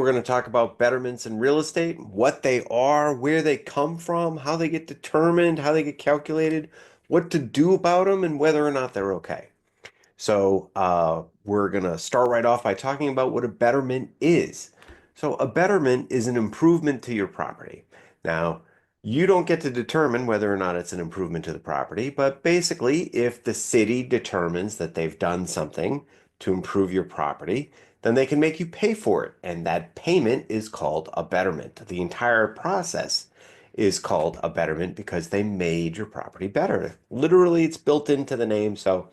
we're going to talk about betterments in real estate, what they are, where they come from, how they get determined, how they get calculated, what to do about them, and whether or not they're okay. We're going to start right off by talking about what a betterment is. So a betterment is an improvement to your property. Now, you don't get to determine whether or not it's an improvement to the property, but basically, if the city determines that they've done something to improve your property, then they can make you pay for it. And that payment is called a betterment. The entire process is called a betterment because they made your property better. Literally, it's built into the name. So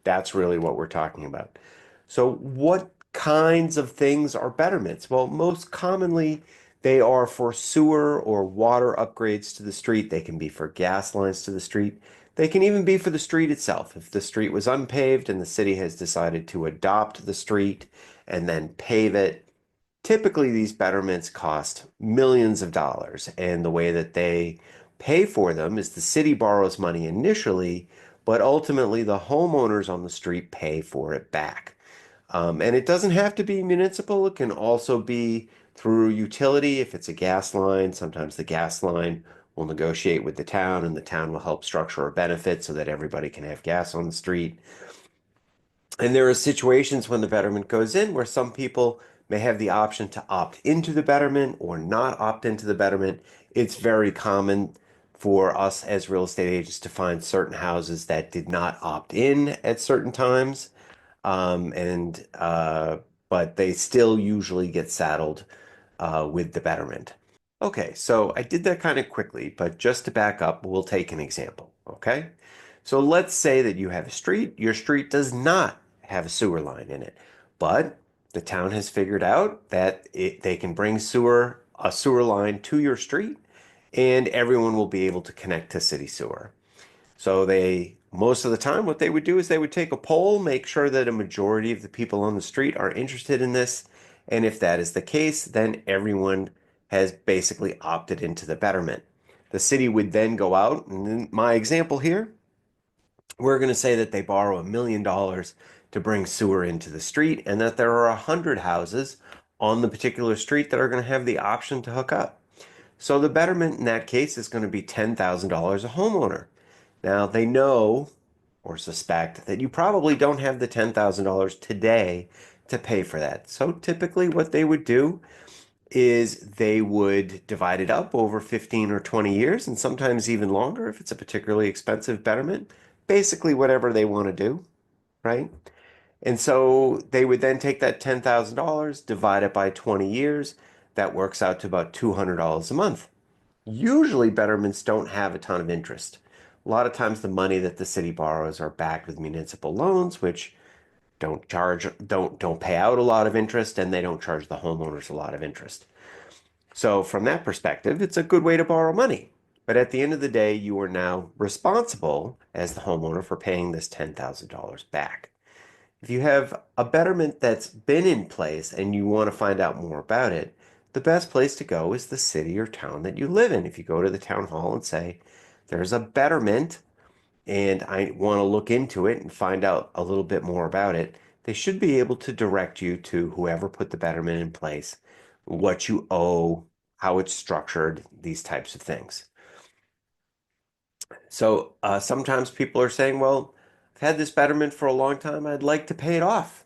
that's really what we're talking about. So, what kinds of things are betterments? Well, most commonly, they are for sewer or water upgrades to the street. They can be for gas lines to the street. They can even be for the street itself. If the street was unpaved and the city has decided to adopt the street and then pave it, typically these betterments cost millions of dollars. And the way that they pay for them is the city borrows money initially, but ultimately the homeowners on the street pay for it back. And it doesn't have to be municipal. It can also be through utility. If it's a gas line, sometimes the gas line will negotiate with the town and the town will help structure a benefit so that everybody can have gas on the street. And there are situations when the betterment goes in where some people may have the option to opt into the betterment or not opt into the betterment. It's very common for us as real estate agents to find certain houses that did not opt in at certain times. Um, and but they still usually get saddled with the betterment. Okay, so I did that kind of quickly, but just to back up, we'll take an example. Okay, so let's say that you have a street. Your street does not have a sewer line in it, but the town has figured out that they can bring a sewer line to your street, and everyone will be able to connect to city sewer. So most of the time, what they would do is they would take a poll, make sure that a majority of the people on the street are interested in this. And if that is the case, then everyone has basically opted into the betterment. The city would then go out, and in my example here, we're going to say that they borrow $1 million to bring sewer into the street and that there are 100 houses on the particular street that are going to have the option to hook up. So the betterment in that case is going to be $10,000 a homeowner. Now they know or suspect that you probably don't have the $10,000 today to pay for that. So typically what they would do is they would divide it up over 15 or 20 years and sometimes even longer if it's a particularly expensive betterment. Basically whatever they want to do, right? And so they would then take that $10,000, divide it by 20 years. That works out to about $200 a month. Usually betterments don't have a ton of interest. A lot of times the money that the city borrows are backed with municipal loans, which don't pay out a lot of interest and they don't charge the homeowners a lot of interest. So from that perspective, it's a good way to borrow money. But at the end of the day, you are now responsible as the homeowner for paying this $10,000 back. If you have a betterment that's been in place and you want to find out more about it, the best place to go is the city or town that you live in. If you go to the town hall and say, there's a betterment and I want to look into it and find out a little bit more about it, they should be able to direct you to whoever put the betterment in place, what you owe, how it's structured, these types of things. So sometimes people are saying, well, I've had this betterment for a long time. I'd like to pay it off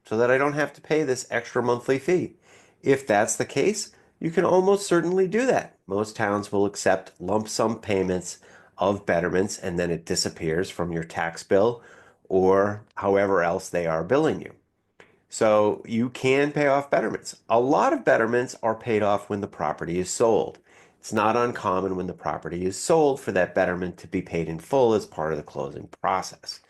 so that I don't have to pay this extra monthly fee. If that's the case, you can almost certainly do that. Most towns will accept lump sum payments of betterments and then it disappears from your tax bill or however else they are billing you. So you can pay off betterments. A lot of betterments are paid off when the property is sold. It's not uncommon when the property is sold for that betterment to be paid in full as part of the closing process.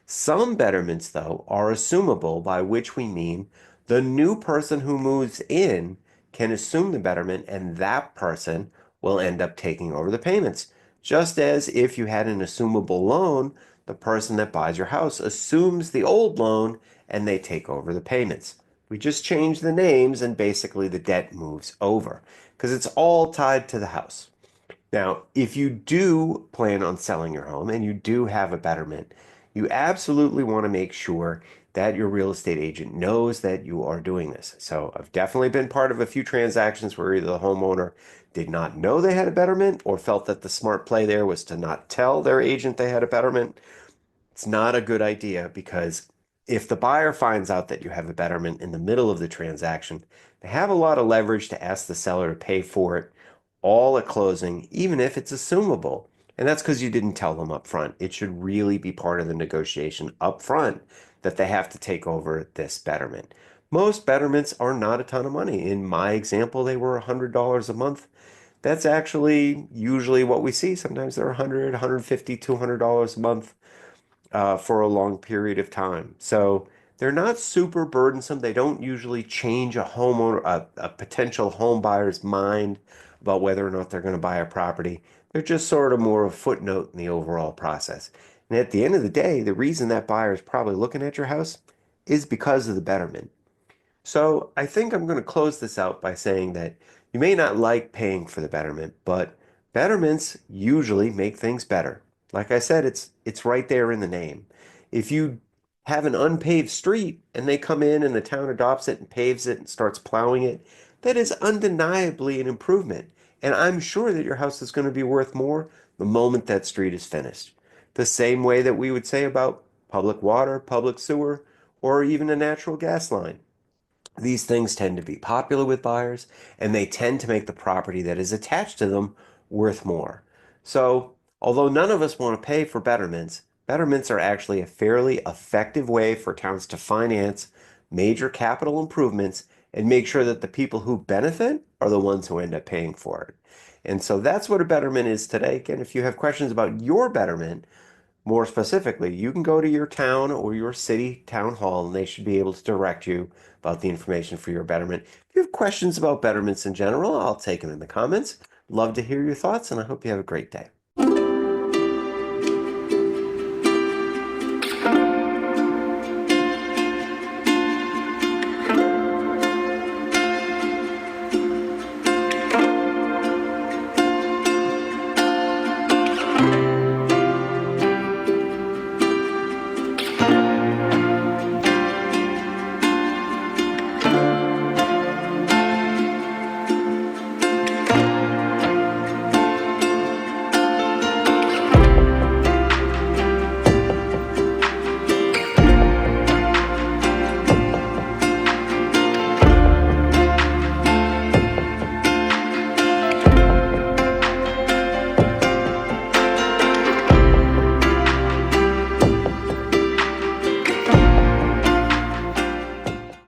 Some betterments, though, are assumable, by which we mean the new person who moves in can assume the betterment and that person will end up taking over the payments. Just as if you had an assumable loan, the person that buys your house assumes the old loan and they take over the payments. We just change the names and basically the debt moves over because it's all tied to the house. Now, if you do plan on selling your home and you do have a betterment, you absolutely want to make sure that your real estate agent knows that you are doing this. So I've definitely been part of a few transactions where either the homeowner did not know they had a betterment or felt that the smart play there was to not tell their agent they had a betterment. It's not a good idea because if the buyer finds out that you have a betterment in the middle of the transaction, they have a lot of leverage to ask the seller to pay for it all at closing, even if it's assumable. And that's because you didn't tell them up front. It should really be part of the negotiation up front that they have to take over this betterment. Most betterments are not a ton of money. In my example, they were $100 a month. That's actually usually what we see. Sometimes they're 100, 150, $200 a month for a long period of time. So they're not super burdensome. They don't usually change a potential home buyer's mind about whether or not they're going to buy a property. They're just sort of more of a footnote in the overall process. And at the end of the day, the reason that buyer is probably looking at your house is because of the betterment. So I think I'm going to close this out by saying that you may not like paying for the betterment, but betterments usually make things better. Like I said, it's right there in the name. If you have an unpaved street and they come in and the town adopts it and paves it and starts plowing it, that is undeniably an improvement. And I'm sure that your house is going to be worth more the moment that street is finished. The same way that we would say about public water, public sewer, or even a natural gas line. These things tend to be popular with buyers, and they tend to make the property that is attached to them worth more. So, although none of us want to pay for betterments, betterments are actually a fairly effective way for towns to finance major capital improvements and make sure that the people who benefit are the ones who end up paying for it. And so that's what a betterment is today. Again, if you have questions about your betterment, more specifically, you can go to your town or your city town hall and they should be able to direct you about the information for your betterment. If you have questions about betterments in general, I'll take them in the comments. Love to hear your thoughts and I hope you have a great day.